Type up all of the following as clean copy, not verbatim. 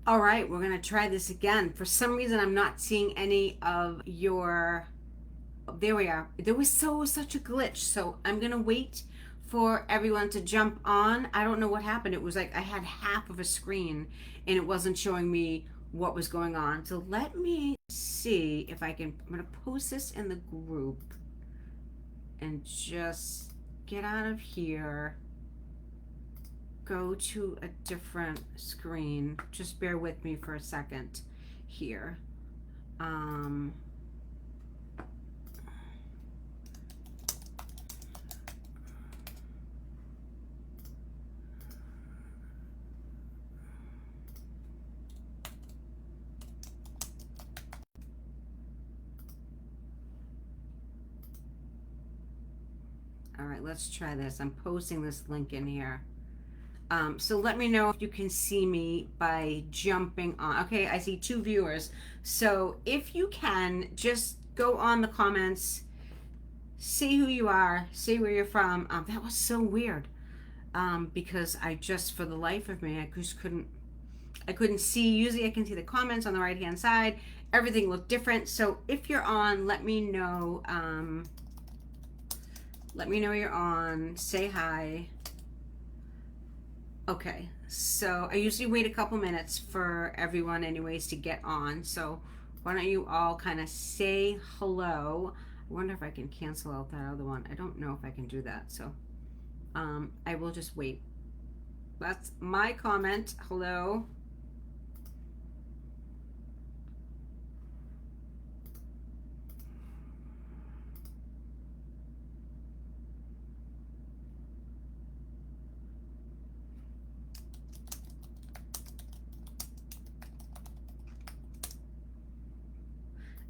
All right, we're going to try this again. For some reason, I'm not seeing any of your. Oh, there we are. There was such a glitch. So I'm going to wait for everyone to jump on. I don't know what happened. It was like I had half of a screen and it wasn't showing me what was going on. So let me see if I can. I'm going to post this in the group and just get out of here, go to a different screen. Just bear with me for a second here. Um, all right, let's try this. I'm posting this link in here. So let me know if you can see me by jumping on. Okay, I see 2 viewers. So if you can, just go on the comments, see who you are, see where you're from. That was so weird because I just, for the life of me, I couldn't see. Usually I can see the comments on the right hand side. Everything looked different. So if you're on, let me know. Let me know you're on. Say hi. Okay, so I usually wait a couple minutes for everyone, anyways, to get on. So why don't you all kind of say hello? I wonder if I can cancel out that other one. I don't know if I can do that. So I will just wait. That's my comment. Hello.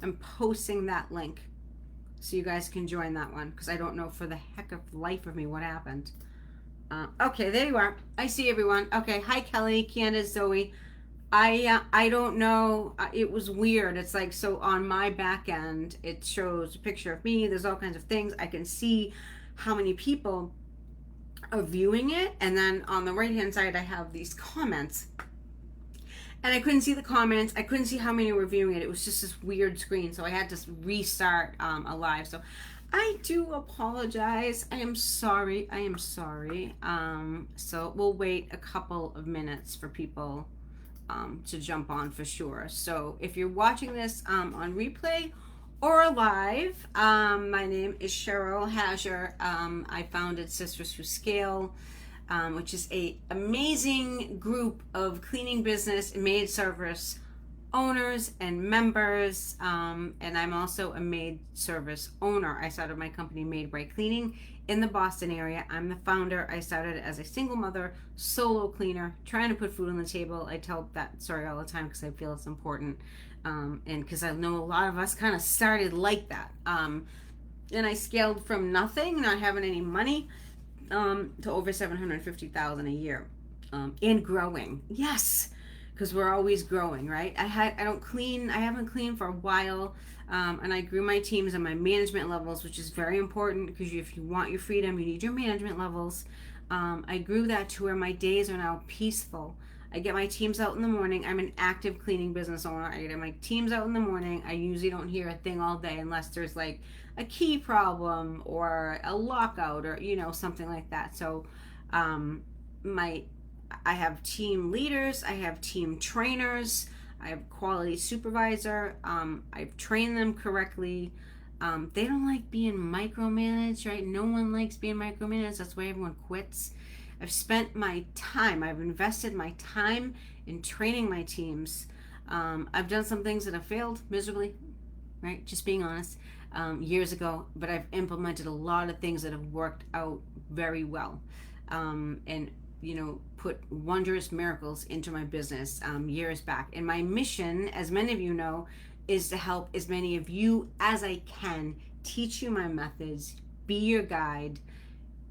I'm posting that link so you guys can join that one because I don't know for the heck of life of me what happened. Okay, there you are. I see everyone. Okay, hi Kelly, Candace, Zoe. I don't know. It was weird. It's like so on my back end, it shows a picture of me. There's all kinds of things. I can see how many people are viewing it, and then on the right hand side, I have these comments. And I couldn't see the comments. I couldn't see how many were viewing it. It was just this weird screen, so I had to restart a live. So I do apologize. I am sorry. I am sorry. So we'll wait a couple of minutes for people to jump on for sure. So if you're watching this on replay or live, my name is Cheryl Hasher. I founded Sisters Who Scale, which is a amazing group of cleaning business and maid service owners and members, and I'm also a maid service owner. I started my company Made Right Cleaning in the Boston area. I'm the founder. I started as a single mother, solo cleaner, trying to put food on the table. I tell that story all the time because I feel it's important, and because I know a lot of us kind of started like that. And I scaled from nothing, not having any money, to over 750,000 a year, and growing. Yes, because we're always growing, right? I haven't cleaned for a while, and I grew my teams and my management levels, which is very important because if you want your freedom, you need your management levels. I grew that to where my days are now peaceful. I get my teams out in the morning. I'm an active cleaning business owner. I get my teams out in the morning. I usually don't hear a thing all day unless there's like a key problem or a lockout or something like that. So my I have team leaders, I have team trainers, I have quality supervisor. I've trained them correctly. They don't like being micromanaged, right? No one likes being micromanaged. That's why everyone quits. I've invested my time in training my teams. I've done some things that have failed miserably, right? Just being honest, years ago, but I've implemented a lot of things that have worked out very well. And put wondrous miracles into my business years back. And my mission, as many of you know, is to help as many of you as I can, teach you my methods, be your guide,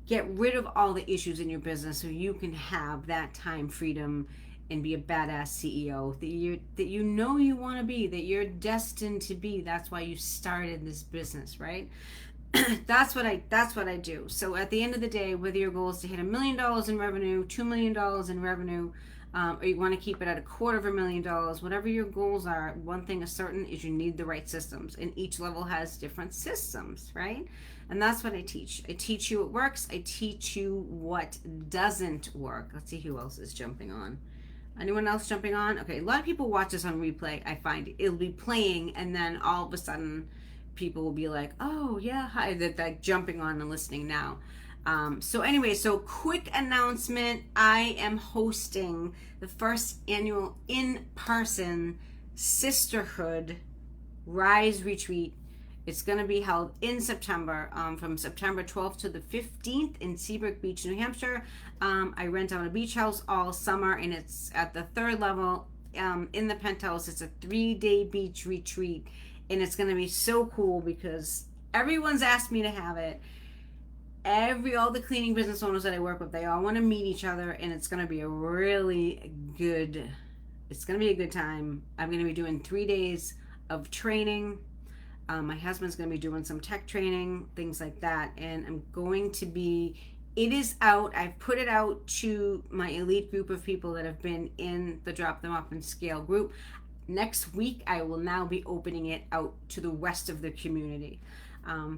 get rid of all the issues in your business so you can have that time freedom and be a badass CEO that you know you want to be, that you're destined to be. That's why you started this business, right? that's what I do. So at the end of the day, whether your goal is to hit $1 million in revenue, $2 million in revenue, or you want to keep it at $250,000, whatever your goals are, one thing is certain is you need the right systems, and each level has different systems, right? And that's what I teach. I teach you what works. I teach you what doesn't work. Let's see who else is jumping on. Anyone else jumping on? Okay, a lot of people watch this on replay. I find it'll be playing, and then all of a sudden, people will be like, "Oh yeah, hi!" They're jumping on and listening now. So anyway, so quick announcement: I am hosting the first annual in-person Sisterhood Rise Retreat. It's going to be held in September, from September 12th to the 15th in Seabrook Beach, New Hampshire. I rent out a beach house all summer, and it's at the third level in the penthouse. It's a 3-day beach retreat, and it's going to be so cool because everyone's asked me to have it. All the cleaning business owners that I work with, they all want to meet each other, and it's going to be a really good, it's going to be a good time. I'm going to be doing 3 days of training. My husband's going to be doing some tech training, things like that. And I'm going to be, it is out. I've put it out to my elite group of people that have been in the Drop Them Off and Scale group. Next week, I will now be opening it out to the rest of the community.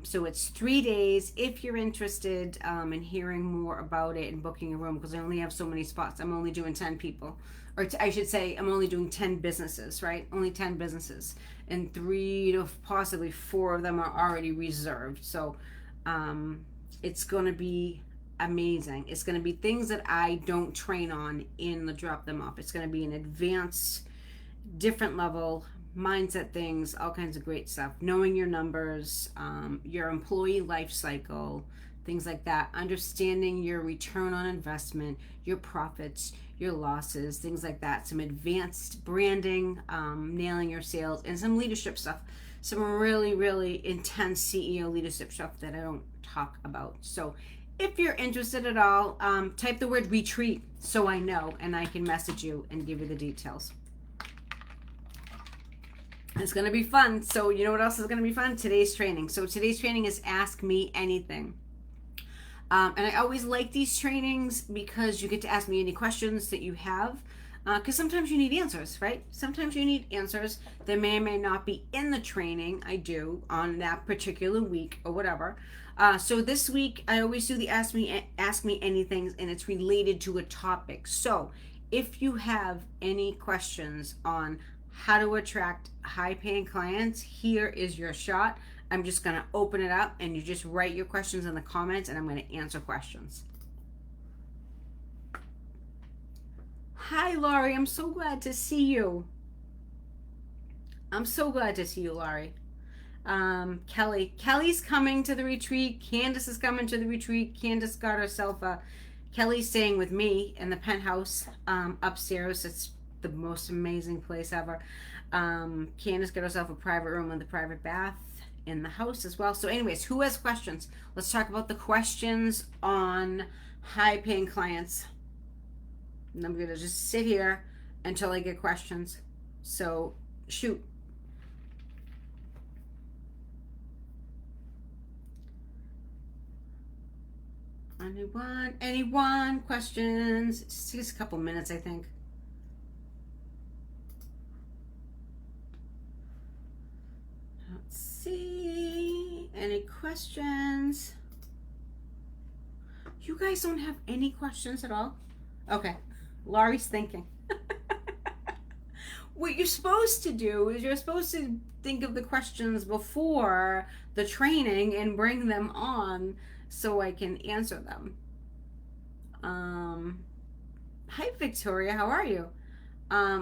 So it's 3 days. If you're interested in hearing more about it and booking a room, because I only have so many spots, I'm only doing 10 people. Or I should say, I'm only doing 10 businesses, right? Only 10 businesses. And 3 to possibly 4 of them are already reserved. So it's going to be amazing. It's going to be things that I don't train on in the Drop Them Off. It's going to be an advanced, different level mindset things, all kinds of great stuff. Knowing your numbers, your employee life cycle, things like that. Understanding your return on investment, your profits, your losses, things like that. Some advanced branding, nailing your sales, and some leadership stuff. Some really, really intense CEO leadership stuff that I don't talk about. So if you're interested at all, type the word retreat so I know, and I can message you and give you the details. It's going to be fun. So you know what else is going to be fun? Today's training. So today's training is Ask Me Anything. And I always like these trainings because you get to ask me any questions that you have. Because sometimes you need answers, right? Sometimes you need answers that may or may not be in the training I do on that particular week or whatever. So this week, I always do the Ask Me Anything, and it's related to a topic. So if you have any questions on how to attract high-paying clients, here is your shot. I'm just going to open it up, and you just write your questions in the comments, and I'm going to answer questions. Hi, Laurie. I'm so glad to see you. I'm so glad to see you, Laurie. Kelly's coming to the retreat. Candace is coming to the retreat. Candace got herself Kelly's staying with me in the penthouse upstairs. It's the most amazing place ever. Candace got herself a private room with a private bath in the house as well. So anyways, who has questions? Let's talk about the questions on high-paying clients. And I'm going to just sit here until I get questions. So shoot. Anyone questions? Just takes a couple minutes, I think. Let's see. Any questions? You guys don't have any questions at all? Okay. Laurie's thinking. What you're supposed to do is you're supposed to think of the questions before the training and bring them on so I can answer them. Hi, Victoria. How are you?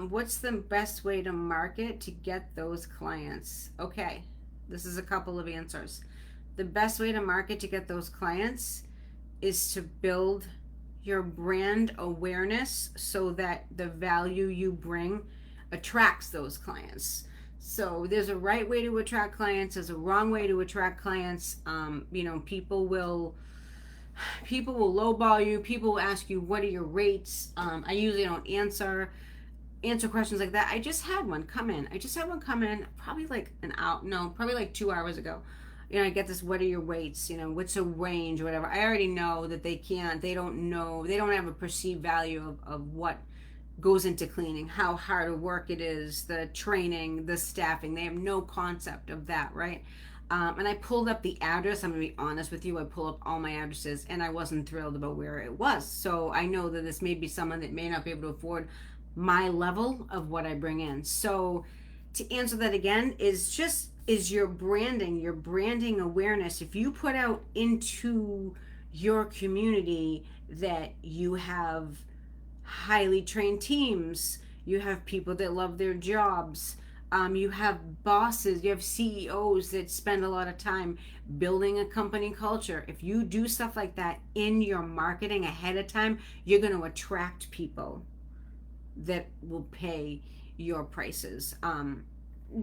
What's the best way to market to get those clients? Okay, this is a couple of answers. The best way to market to get those clients is to build your brand awareness so that the value you bring attracts those clients. So there's a right way to attract clients, there's a wrong way to attract clients. People will lowball you. People will ask you, what are your rates? I usually don't answer questions like that. I just had one come in. Probably like 2 hours ago. I get this, what are your weights? What's a range or whatever. I already know that they don't know, they don't have a perceived value of what goes into cleaning, how hard a work it is, the training, the staffing. They have no concept of that, right? And I pulled up the address. I'm going to be honest with you. I pulled up all my addresses and I wasn't thrilled about where it was. So I know that this may be someone that may not be able to afford my level of what I bring in. So to answer that again is your branding awareness. If you put out into your community that you have highly trained teams, you have people that love their jobs, you have bosses, you have CEOs that spend a lot of time building a company culture. If you do stuff like that in your marketing ahead of time, you're going to attract people that will pay your prices.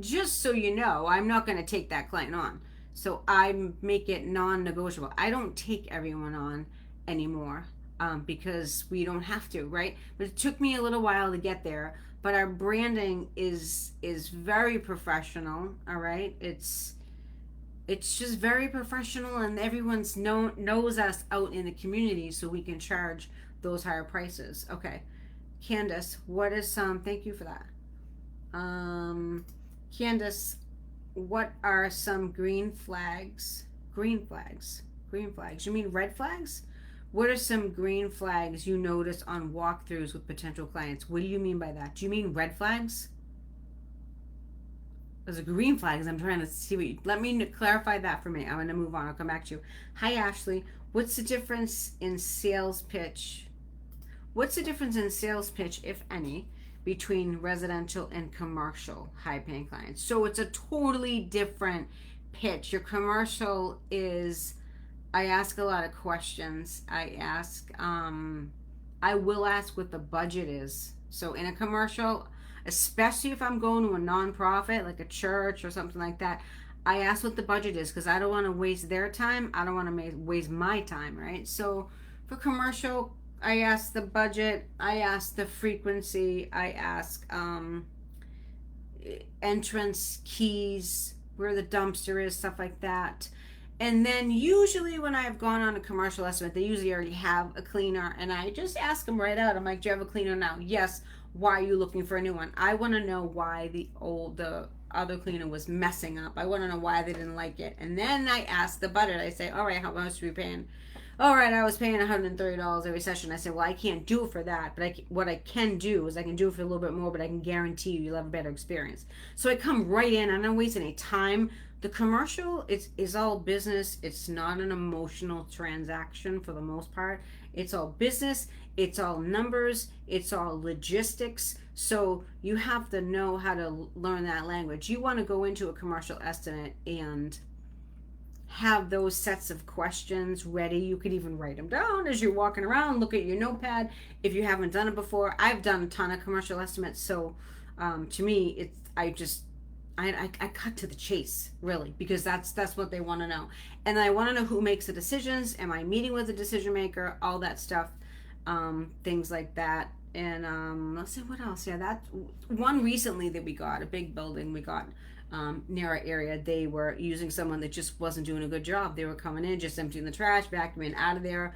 Just so you know, I'm not going to take that client on. So I make it non-negotiable. I don't take everyone on anymore because we don't have to, right? But it took me a little while to get there. But our branding is very professional. All right, it's just very professional, and everyone's knows us out in the community, so we can charge those higher prices. Okay, Candace, what is some? Thank you for that. Candace, what are some green flags? Green flags. Green flags. You mean red flags? What are some green flags you notice on walkthroughs with potential clients? What do you mean by that? Do you mean red flags? Those are green flags. I'm trying to see what you. Let me clarify that for me. I'm going to move on. I'll come back to you. Hi, Ashley. What's the difference in sales pitch? What's the difference in sales pitch, if any, between residential and commercial high-paying clients? So it's a totally different pitch. Your commercial is, I ask a lot of questions. I will ask what the budget is. So in a commercial, especially if I'm going to a nonprofit like a church or something like that, I ask what the budget is because I don't want to waste their time. I don't want to waste my time, right? So for commercial, I ask the budget, I ask the frequency, I ask entrance keys, where the dumpster is, stuff like that. And then usually when I've gone on a commercial estimate, they usually already have a cleaner, and I just ask them right out. I'm like, do you have a cleaner now? Yes. Why are you looking for a new one? I want to know why the other cleaner was messing up. I want to know why they didn't like it. And then I ask the budget. I say, all right, how much are we paying? All right, I was paying $130 every session. I said, well, I can't do it for that, but what I can do is I can do it for a little bit more, but I can guarantee you'll have a better experience. So I come right in. I'm not wasting any time. The commercial is all business. It's not an emotional transaction for the most part. It's all business. It's all numbers. It's all logistics. So you have to know how to learn that language. You want to go into a commercial estimate and have those sets of questions ready. You could even write them down as you're walking around. Look at your notepad if you haven't done it before. I've done a ton of commercial estimates, so to me, I cut to the chase, really, because that's what they want to know. And I want to know who makes the decisions. Am I meeting with the decision maker? All that stuff, things like that. And let's see what else. Yeah, that's one recently that we got, a big building we got near our area. They were using someone that just wasn't doing a good job. They were coming in, just emptying the trash, vacuuming out of there.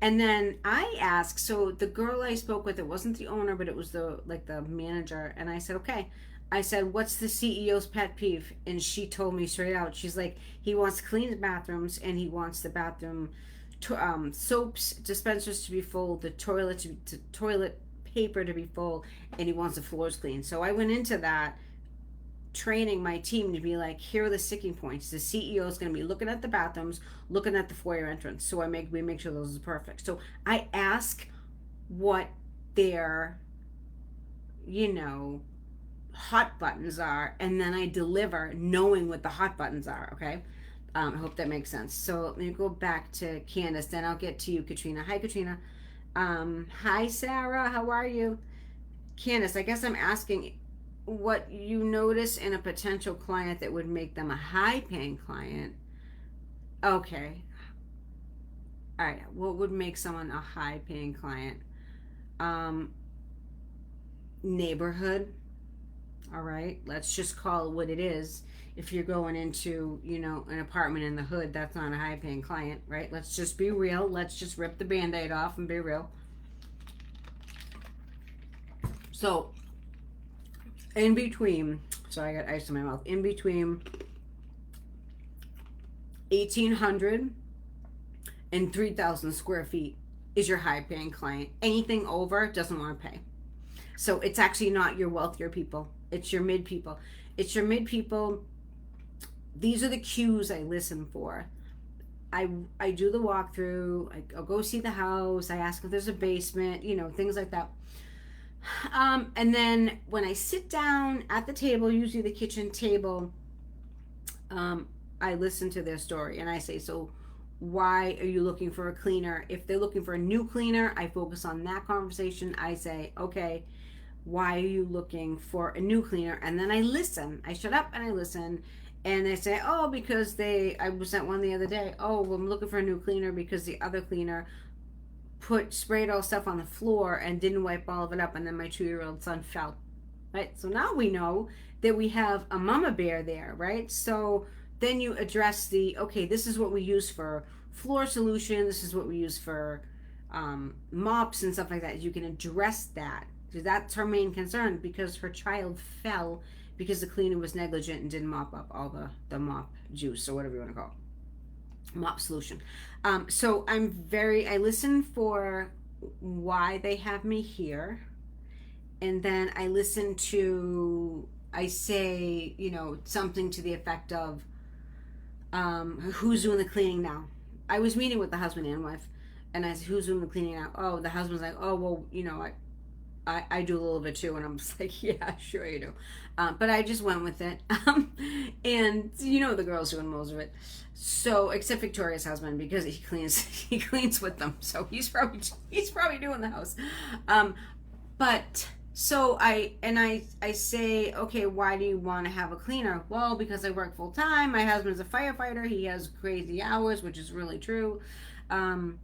And then I asked, so the girl I spoke with, it wasn't the owner, but it was the manager. And I said, okay. I said, what's the CEO's pet peeve? And she told me straight out. She's like, he wants clean bathrooms, and he wants the bathroom soaps dispensers to be full, the toilet paper to be full, and he wants the floors clean. So I went into that training my team to be like, here are the sticking points. The CEO is going to be looking at the bathrooms, looking at the foyer entrance. So we make sure those are perfect. So I ask what their, hot buttons are, and then I deliver knowing what the hot buttons are. Okay. I hope that makes sense. So let me go back to Candace, then I'll get to you, Katrina. Hi, Katrina. Hi, Sarah. How are you? Candace, I guess I'm asking what you notice in a potential client that would make them a high-paying client. Okay. All right. What would make someone a high-paying client? Neighborhood. All right, let's just call it what it is. If you're going into, an apartment in the hood, that's not a high paying client, right? Let's just be real. Let's just rip the band aid off and be real. So, in between, so I got ice in my mouth, in between 1,800 and 3,000 square feet is your high paying client. Anything over doesn't want to pay. So it's actually not your wealthier people. It's your mid people. It's your mid people. These are the cues I listen for. I do the walkthrough. I'll go see the house. I ask if there's a basement, things like that. And then when I sit down at the table, usually the kitchen table, I listen to their story and I say, so why are you looking for a cleaner? If they're looking for a new cleaner, I focus on that conversation. I say, okay, why are you looking for a new cleaner? And then I listen. I shut up and I listen. And they say, oh, because I was at one the other day. Oh, well, I'm looking for a new cleaner because the other cleaner sprayed all stuff on the floor and didn't wipe all of it up. And then my 2-year-old son fell. Right? So now we know that we have a mama bear there, right? So then you address okay, this is what we use for floor solution. This is what we use for mops and stuff like that. You can address that. So that's her main concern, because her child fell because the cleaner was negligent and didn't mop up all the mop juice or whatever you want to call it. Mop solution. So I listen for why they have me here. And then I say, something to the effect of, who's doing the cleaning now? I was meeting with the husband and wife, and I said, who's doing the cleaning now? Oh, the husband's like, oh, well, I do a little bit too. And I'm just like, yeah, sure you do. But I just went with it. And the girl's doing most of it. So, except Victoria's husband, because he cleans with them. So he's probably doing the house. But so I say, okay, why do you want to have a cleaner? Well, because I work full time. My husband's a firefighter. He has crazy hours, which is really true. And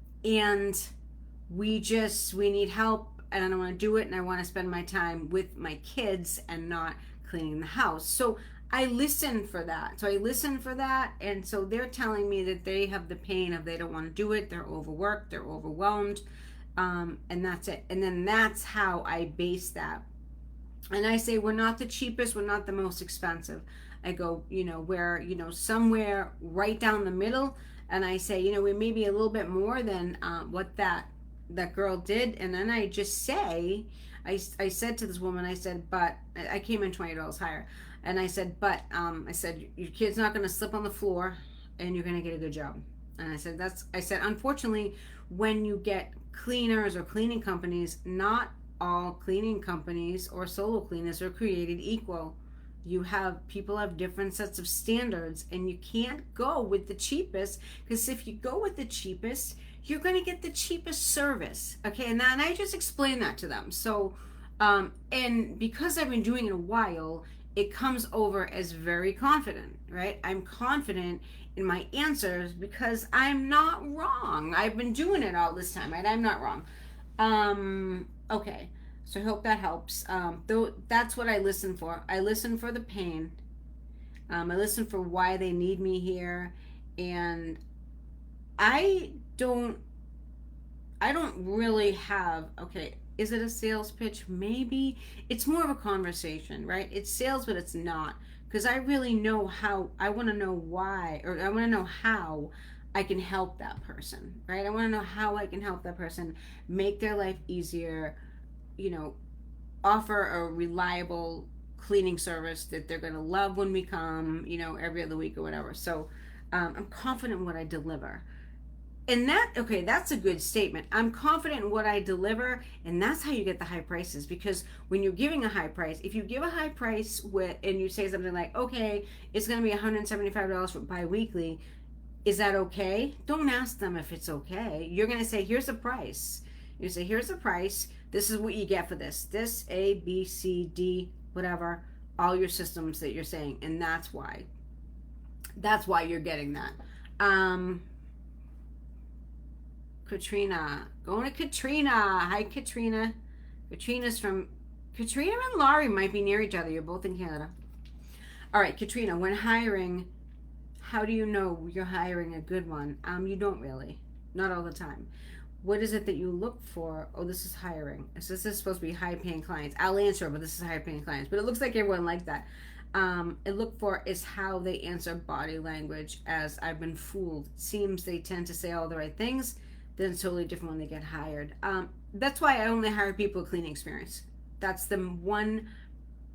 we need help, and I don't want to do it, and I want to spend my time with my kids and not cleaning the house. So I listen for that. And so they're telling me that they have the pain of they don't want to do it. They're overworked. They're overwhelmed. And that's it. And then that's how I base that. And I say, we're not the cheapest. We're not the most expensive. I go, we're, somewhere right down the middle. And I say, we may be a little bit more than what that girl did. And then I just say, I said to this woman, I said, but I came in $20 higher. And I said, but I said, your kid's not going to slip on the floor and you're going to get a good job. And I said, unfortunately, when you get cleaners or cleaning companies, not all cleaning companies or solo cleaners are created equal. People have different sets of standards, and you can't go with the cheapest, because if you go with the cheapest, you're going to get the cheapest service. Okay, and I just explained that to them. So, and because I've been doing it a while, it comes over as very confident, right? I'm confident in my answers because I'm not wrong. I've been doing it all this time, right? I'm not wrong. Okay, so I hope that helps. Though that's what I listen for. I listen for the pain. I listen for why they need me here, and I don't really have, okay, is it a sales pitch? Maybe. It's more of a conversation, right? It's sales, but it's not. Because I really know I want to know why, or I want to know how I can help that person, right? I want to know how I can help that person make their life easier, offer a reliable cleaning service that they're going to love when we come, every other week or whatever. So I'm confident in what I deliver. And that's a good statement. I'm confident in what I deliver, and that's how you get the high prices. Because when you're giving a high price, if you give a high price and you say something like, okay, it's going to be $175 for bi-weekly, is that okay? Don't ask them if it's okay. You're going to say, here's the price. You say, here's the price. This is what you get for this. This, A, B, C, D, whatever, all your systems that you're saying. And that's why you're getting that. Katrina. Going to Katrina. Hi, Katrina. Katrina's from Katrina and Laurie might be near each other. You're both in Canada. All right, Katrina, when hiring, how do you know you're hiring a good one? You don't really. Not all the time. What is it that you look for? Oh, this is hiring. So this is supposed to be high paying clients. I'll answer, but this is high paying clients. But it looks like everyone liked that. It look for is how they answer body language. As I've been fooled. Seems they tend to say all the right things. Then it's totally different when they get hired. That's why I only hire people with cleaning experience. That's the one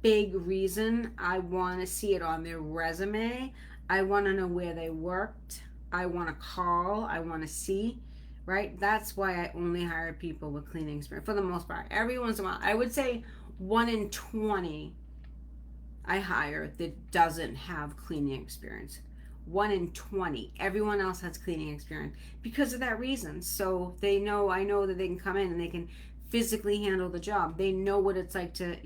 big reason I want to see it on their resume. I want to know where they worked. I want to call. I want to see. Right? That's why I only hire people with cleaning experience for the most part. Every once in a while, I would say 1 in 20 I hire that doesn't have cleaning experience. 1 in 20. Everyone else has cleaning experience because of that reason. So they know, I know that they can come in and they can physically handle the job. They know what it's like to,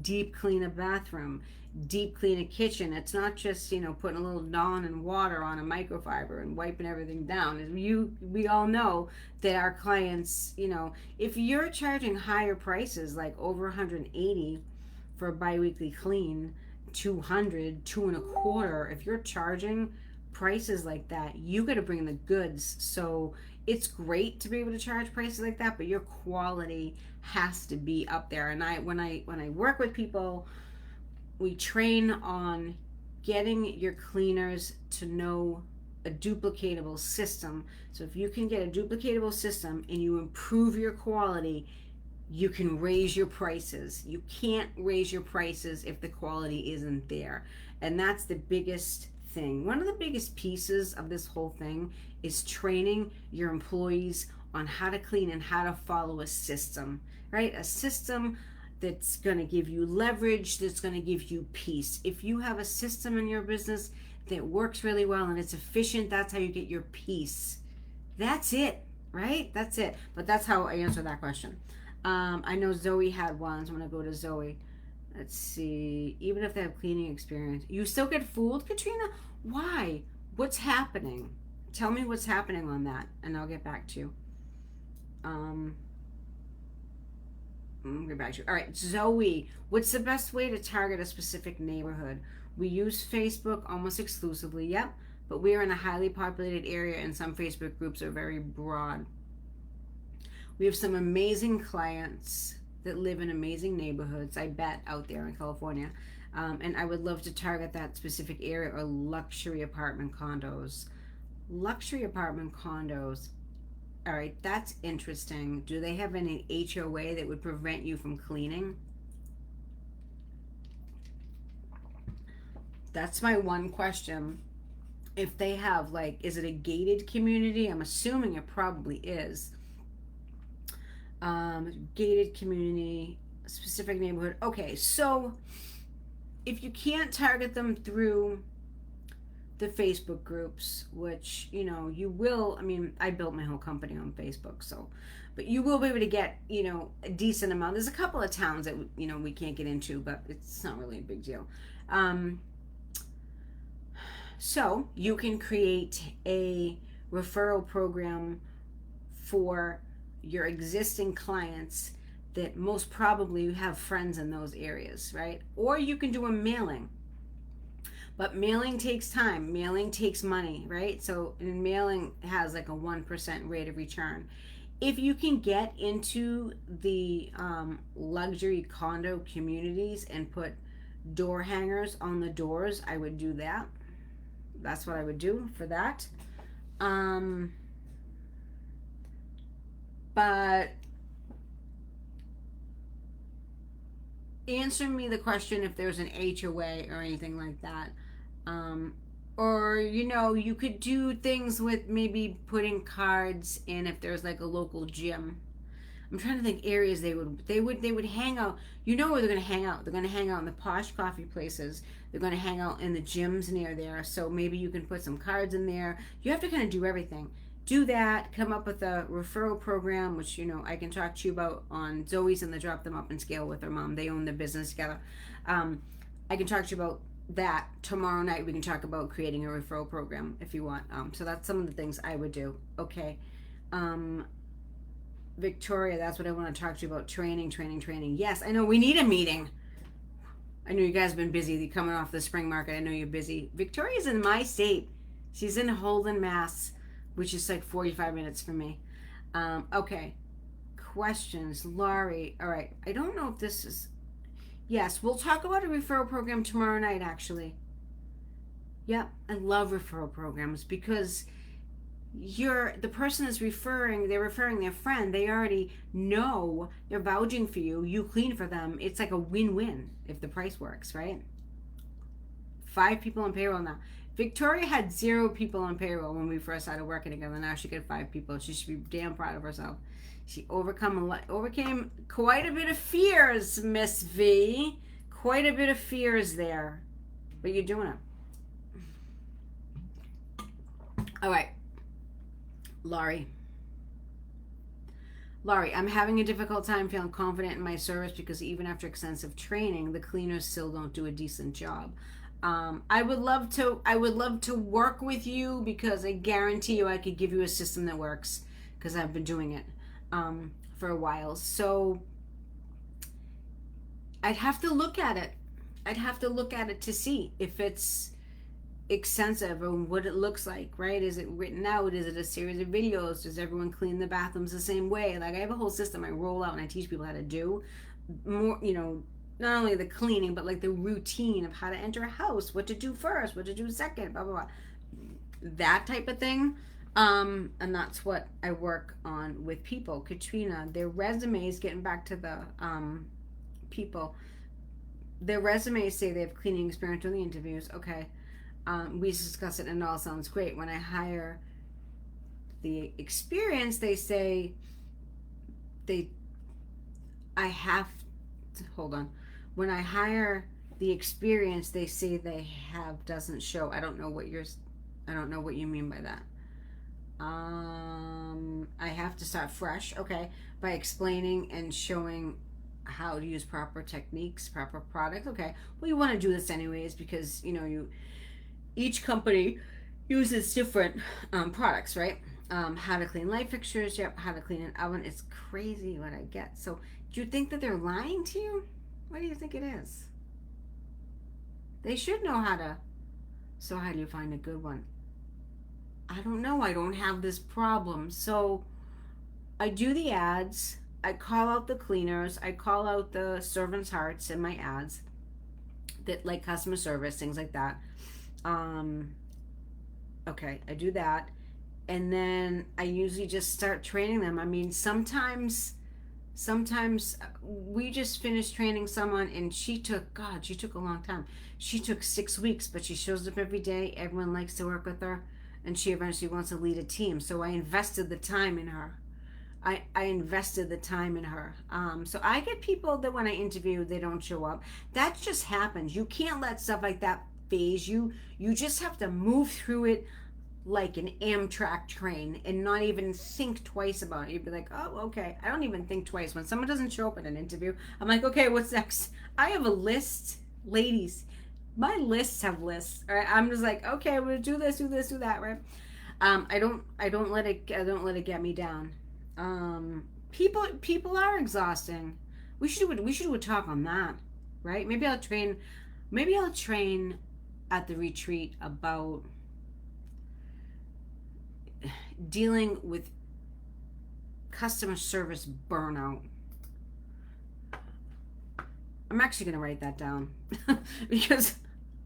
deep clean a bathroom, deep clean a kitchen. It's not just, putting a little Dawn and water on a microfiber and wiping everything down. We all know that our clients, if you're charging higher prices, like over 180 for a biweekly clean, 200, two and a quarter, if you're charging prices like that, you got to bring the goods. So it's great to be able to charge prices like that, but your quality has to be up there. And when I work with people, we train on getting your cleaners to know a duplicatable system. So if you can get a duplicatable system and you improve your quality, you can raise your prices. You can't raise your prices if the quality isn't there. And that's the biggest thing. One of the biggest pieces of this whole thing is training your employees on how to clean and how to follow a system, right? A system that's going to give you leverage, that's going to give you peace. If you have a system in your business that works really well and it's efficient, that's how you get your peace. That's it, right? That's it. But that's how I answer that question. I know Zoe had one, so I'm going to go to Zoe. Let's see. Even if they have cleaning experience, you still get fooled, Katrina? Why? What's happening? Tell me what's happening on that, and I'll get back to you. I'll get back to you. All right, Zoe, what's the best way to target a specific neighborhood? We use Facebook almost exclusively, yep, but we are in a highly populated area, and some Facebook groups are very broad. We have some amazing clients that live in amazing neighborhoods, I bet, out there in California. And I would love to target that specific area, or luxury apartment condos. Luxury apartment condos. All right, that's interesting. Do they have any HOA that would prevent you from cleaning? That's my one question. If they have, is it a gated community? I'm assuming it probably is. Gated community, specific neighborhood. Okay, so if you can't target them through the Facebook groups, which you will, I built my whole company on Facebook, so, but you will be able to get a decent amount. There's a couple of towns that we can't get into, but it's not really a big deal. So you can create a referral program for your existing clients that most probably have friends in those areas, right? Or you can do a mailing. But mailing takes time. Mailing takes money, right? So and mailing has like a 1% rate of return. If you can get into the luxury condo communities and put door hangers on the doors, I would do that. That's what I would do for that. But answer me the question if there's an HOA or anything like that. Or you could do things with maybe putting cards in if there's like a local gym. I'm trying to think areas they would hang out. You know where they're going to hang out. They're going to hang out in the posh coffee places. They're going to hang out in the gyms near there. So maybe you can put some cards in there. You have to kind of do everything. Do that, come up with a referral program, which I can talk to you about on Zoe's and the Drop Them Up and Scale with her mom. They own the business together. I can talk to you about that tomorrow night. We can talk about creating a referral program if you want. So that's some of the things I would do. Okay. Victoria, that's what I want to talk to you about. Training, training, training. Yes, I know we need a meeting. I know you guys have been busy. You're coming off the spring market. I know you're busy. Victoria's in my state. She's in Holden, Mass, which is like 45 minutes from me. Okay. Questions. Laurie. All right. I don't know if this is... Yes, we'll talk about a referral program tomorrow night, actually. Yep, I love referral programs because the person is referring, they're referring their friend. They already know, they're vouching for you. You clean for them. It's like a win-win if the price works, right? 5 people on payroll now. Victoria had 0 people on payroll when we first started working together. Now she got 5 people. She should be damn proud of herself. She overcame quite a bit of fears, Miss V. Quite a bit of fears there. But you're doing it. All right. Laurie, I'm having a difficult time feeling confident in my service because even after extensive training, the cleaners still don't do a decent job. I would love to work with you because I guarantee you I could give you a system that works because I've been doing it for a while. So I'd have to look at it. To see if it's extensive and what it looks like, right? Is it written out? Is it a series of videos? Does everyone clean the bathrooms the same way? Like I have a whole system I roll out and I teach people how to do more, not only the cleaning, but like the routine of how to enter a house, what to do first, what to do second, blah, blah, blah. That type of thing. And that's what I work on with people. Katrina, their resumes, getting back to the people, their resumes say they have cleaning experience during the interviews. Okay. We discuss it and it all sounds great. When I hire the experience, they say I have to, hold on. When I hire the experience, they say they have doesn't show. I don't know what you mean by that. I have to start fresh, okay, by explaining and showing how to use proper techniques, proper products. Okay. Well, you want to do this anyways because each company uses different products, right? How to clean light fixtures, yep, how to clean an oven. It's crazy what I get. So do you think that they're lying to you? What do you think it is? They should know how to. So how do you find a good one? I don't know. I don't have this problem. So I do the ads. I call out the cleaners. I call out the servants' hearts in my ads that like customer service, things like that. Okay, I do that. And then I usually just start training them. I mean, sometimes we just finished training someone and she took a long time. She took 6 weeks, but she shows up every day. Everyone likes to work with her and she eventually wants to lead a team. So I invested the time in her. So I get people that when I interview, they don't show up. That just happens. You can't let stuff like that phase you. You just have to move through it like an Amtrak train and not even think twice about it. You'd be like, oh, okay. I don't even think twice. When someone doesn't show up at an interview, I'm like, okay, what's next? I have a list, ladies. My lists have lists. All right, I'm just like, okay, we'll do this, do that, right? I don't let it get me down. People are exhausting. We should do a talk on that, right? Maybe I'll train at the retreat about dealing with customer service burnout. I'm actually going to write that down because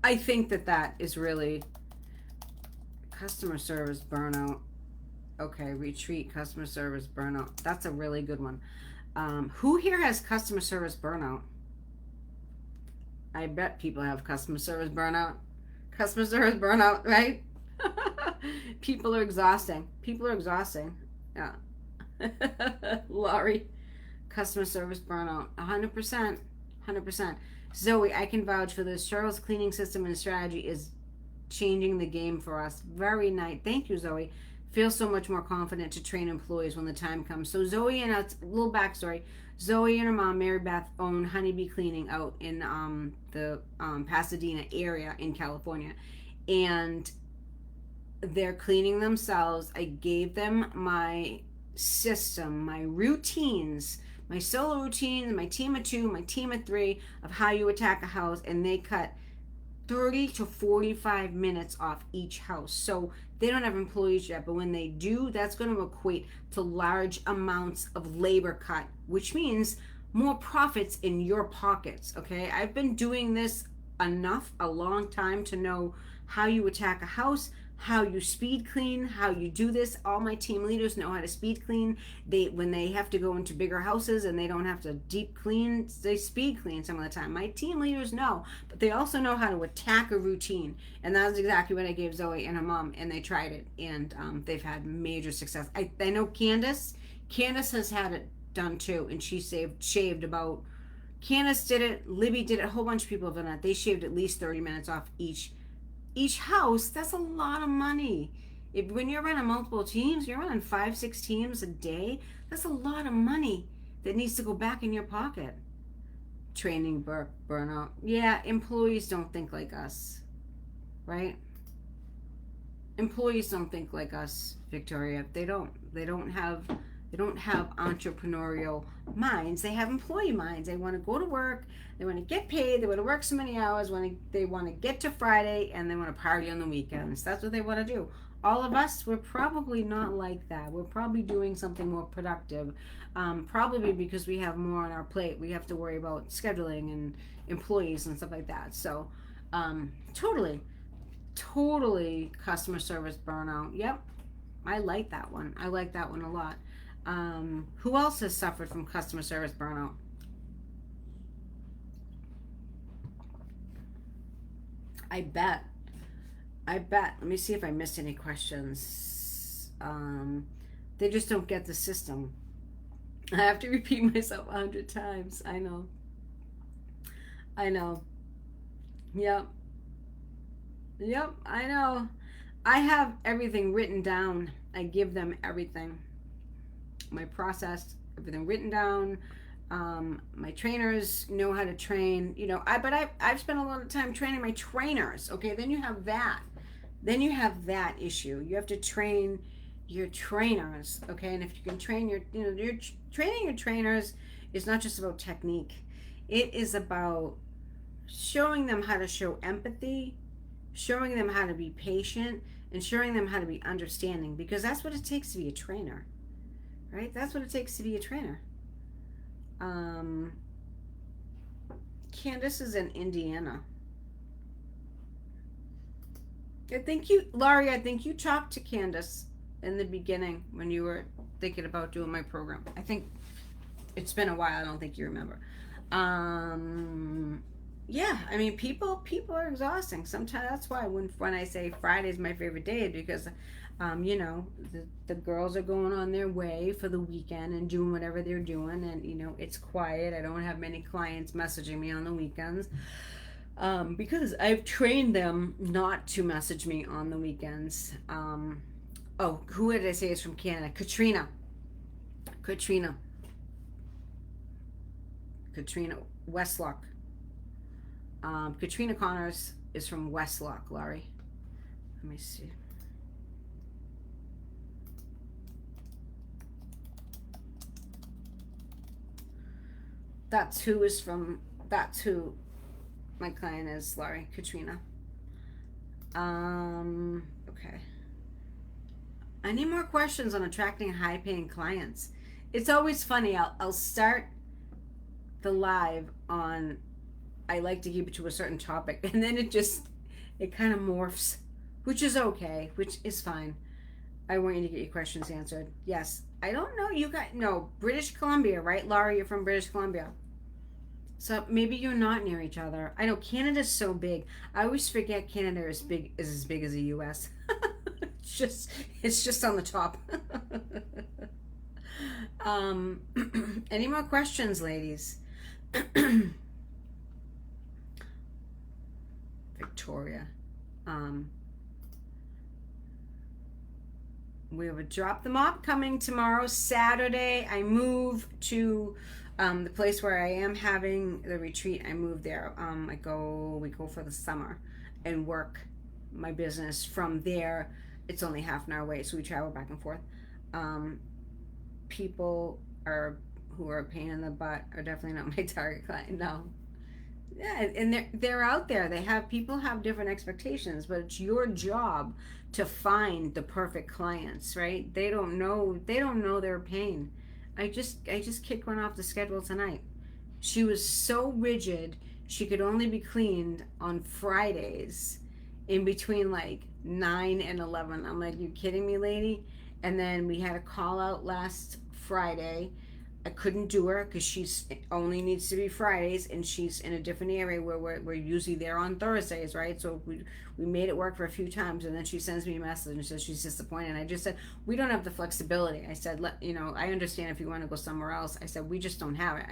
I think that is really customer service burnout. Okay, retreat, customer service burnout. That's a really good one. Who here has customer service burnout? I bet people have customer service burnout. Customer service burnout, right? People are exhausting. Yeah. Laurie, customer service burnout. 100%. Zoe, I can vouch for this. Cheryl's cleaning system and strategy is changing the game for us. Very nice. Thank you, Zoe. Feel so much more confident to train employees when the time comes. So Zoe and a little backstory. Zoe and her mom, Mary Beth, own Honeybee Cleaning out in the Pasadena area in California. And they're cleaning themselves. I gave them my system, my routines, my solo routines, my team of 2, my team of 3 of how you attack a house, and they cut 30 to 45 minutes off each house. So they don't have employees yet, but when they do, that's going to equate to large amounts of labor cut, which means more profits in your pockets. Okay, I've been doing this enough a long time to know how you attack a house, how you speed clean, how you do this. All my team leaders know how to speed clean. When they have to go into bigger houses and they don't have to deep clean, they speed clean some of the time. My team leaders know, but they also know how to attack a routine, and that's exactly what I gave Zoe and her mom, and they tried it, and they've had major success. I know Candace has had it done too, and she shaved about. Candace did it, Libby did it, a whole bunch of people have done it. They shaved at least 30 minutes off each house. That's a lot of money. When you're running multiple teams, you're running 5-6 teams a day. That's a lot of money that needs to go back in your pocket. Training burnout. Yeah, employees don't think like us, right? Employees don't think like us, Victoria. They don't have entrepreneurial minds. They have employee minds. They want to go to work. They want to get paid. They want to work so many hours. They want to get to Friday, and they want to party on the weekends. That's what they want to do. All of us, we're probably not like that. We're probably doing something more productive. Probably because we have more on our plate. We have to worry about scheduling and employees and stuff like that. So, totally customer service burnout. Yep. I like that one. I like that one a lot. Who else has suffered from customer service burnout? I bet. Let me see if I missed any questions. They just don't get the system. I have to repeat myself 100 times. I know. Yep, I know. I have everything written down. I give them everything. My process, everything written down. My trainers know how to train. I've spent a lot of time training my trainers. Okay, then you have that. Issue. You have to train your trainers. Okay, and if you can train training your trainers is not just about technique. It is about showing them how to show empathy, showing them how to be patient, and showing them how to be understanding, because that's what it takes to be a trainer, right? That's what it takes to be a trainer. Candace is in Indiana. Laurie, I think you talked to Candace in the beginning when you were thinking about doing my program. I think it's been a while. I don't think you remember. Yeah, I mean, people are exhausting. Sometimes that's why when I say Friday is my favorite day, because the girls are going on their way for the weekend and doing whatever they're doing, and it's quiet. I don't have many clients messaging me on the weekends, because I've trained them not to message me on the weekends. Who did I say is from Canada? Katrina Westlock. Katrina Connors is from Westlock, Laurie. Let me see. That's who my client is, Laurie. Katrina. Okay. I need more questions on attracting high-paying clients. It's always funny. I'll start the live on, I like to keep it to a certain topic, and then it kind of morphs, which is okay, which is fine. I want you to get your questions answered. Yes. I don't know. British Columbia, right, Laurie? You're from British Columbia. So maybe you're not near each other. I know Canada's so big. I always forget Canada is as big as the U.S. it's just on the top. Any more questions, ladies? Victoria. We have a Drop the Mop coming tomorrow, Saturday. I move to the place where I am having the retreat. I move there. We go for the summer and work my business from there. It's only half an hour away, so we travel back and forth. people are who are a pain in the butt are definitely not my target client. No. Yeah, and they're out there. They have people have different expectations, but it's your job to find the perfect clients, right? They don't know their pain. I just kicked one off the schedule tonight. She was so rigid, she could only be cleaned on Fridays in between like 9 and 11. I'm like, you kidding me, lady? And then we had a call out last Friday. I couldn't do her because she's only needs to be Fridays, and she's in a different area where we're usually there on Thursdays, right? So we made it work for a few times, and then she sends me a message and says she's disappointed. And I just said, we don't have the flexibility. I said, I understand if you want to go somewhere else. I said, we just don't have it.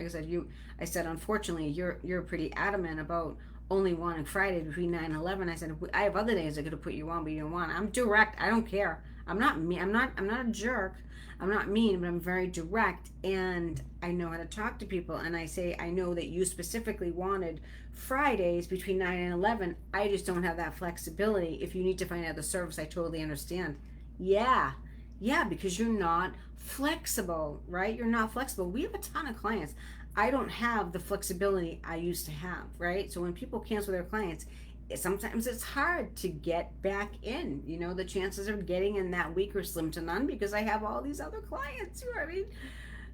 I said unfortunately you're pretty adamant about only wanting Friday between 9 and 11. I said, I have other days I could have put you on, but you don't want. I'm direct. I don't care. I'm not me. I'm not a jerk. I'm not mean, but I'm very direct, and I know how to talk to people. And I say, I know that you specifically wanted Fridays between 9 and 11. I just don't have that flexibility. If you need to find out the service, I totally understand. Yeah. Yeah, because you're not flexible, right? You're not flexible. We have a ton of clients. I don't have the flexibility I used to have, right? So when people cancel their clients, sometimes it's hard to get back in. The chances of getting in that week are slim to none because I have all these other clients, you know what I mean,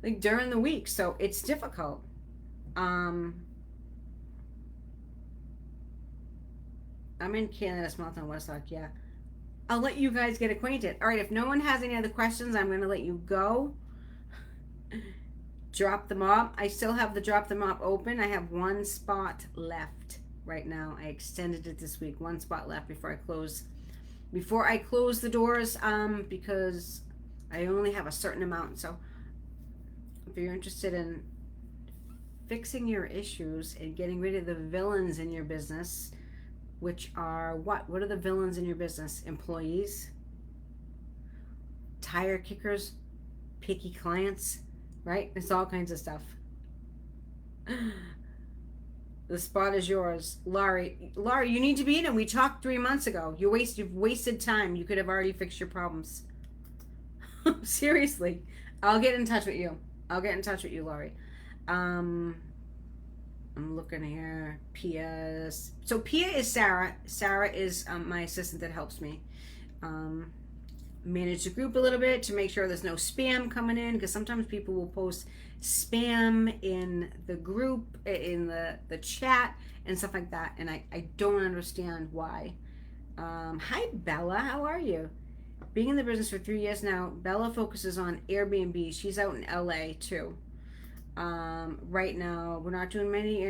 like during the week. So it's difficult. I'm in Canada, small town, Westlock. Yeah, I'll let you guys get acquainted. All right, if no one has any other questions, I'm going to let you go. Drop the mop. I still have the drop the mop open. I have one spot left right now. I extended it this week. One spot left before I close the doors, because I only have a certain amount. So if you're interested in fixing your issues and getting rid of the villains in your business, which are what are the villains in your business? Employees, tire kickers, picky clients, right? It's all kinds of stuff. The spot is yours. Laurie, you need to be in it. We talked 3 months ago. You've wasted time. You could have already fixed your problems. Seriously. I'll get in touch with you. Laurie. I'm looking here. Pia. So Pia is Sarah. Sarah is my assistant that helps me manage the group a little bit to make sure there's no spam coming in, because sometimes people will post spam in the group, in the chat and stuff like that, and I don't understand why. Hi Bella, how are you? Being in the business for 3 years now, Bella focuses on Airbnb. She's out in LA too. Right now we're not doing many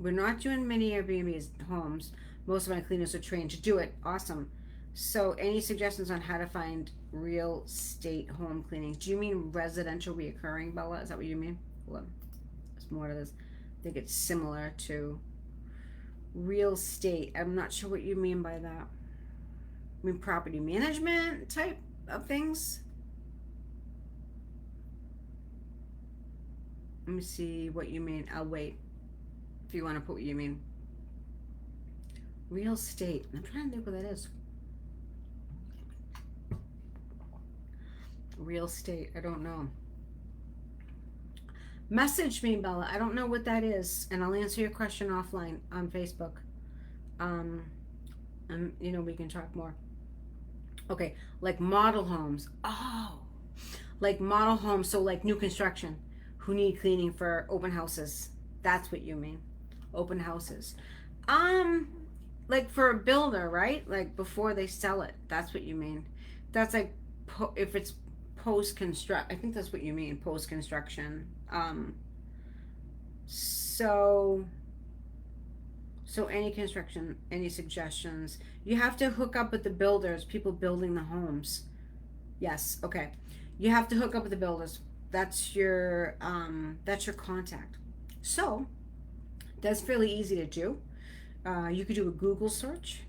Airbnb's homes. Most of my cleaners are trained to do it. Awesome. So any suggestions on how to find real estate home cleaning? Do you mean residential reoccurring, Bella? Is that what you mean? Hold on. There's more to this. I think it's similar to real estate. I'm not sure what you mean by that. I mean property management type of things? Let me see what you mean. I'll wait if you want to put what you mean. Real estate. I'm trying to think what that is. Real estate. I don't know. Message me, Bella. I don't know what that is, and I'll answer your question offline on Facebook. And we can talk more. Okay, like model homes. Oh, like model homes. So like new construction, who need cleaning for open houses. That's what you mean. Open houses. Like for a builder, right? Like before they sell it. That's what you mean. That's like if it's post-construct. I think that's what you mean, post-construction. So any construction, any suggestions? You have to hook up with the builders, people building the homes. Yes, okay. You have to hook up with the builders. That's your contact. So that's fairly easy to do. You could do a Google search.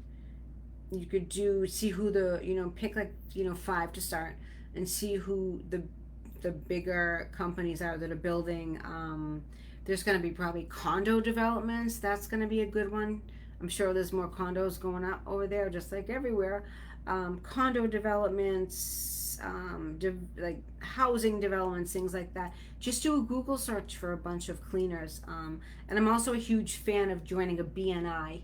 You could see who pick 5 to start, and see who the bigger companies are that are building. There's going to be probably condo developments. That's going to be a good one. I'm sure there's more condos going up over there, just like everywhere. condo developments, like housing developments, things like that. Just do a Google search for a bunch of cleaners. And I'm also a huge fan of joining a BNI,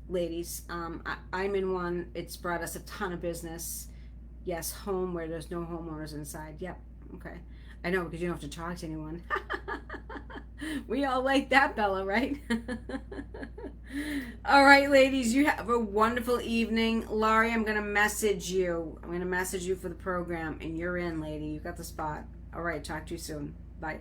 ladies. I'm in one. It's brought us a ton of business. Yes, home where there's no homeowners inside. Yep. Okay. I know, because you don't have to talk to anyone. We all like that, Bella, right? All right, ladies, you have a wonderful evening. Laurie, I'm going to message you. I'm going to message you for the program, and you're in, lady. You got the spot. All right, talk to you soon. Bye.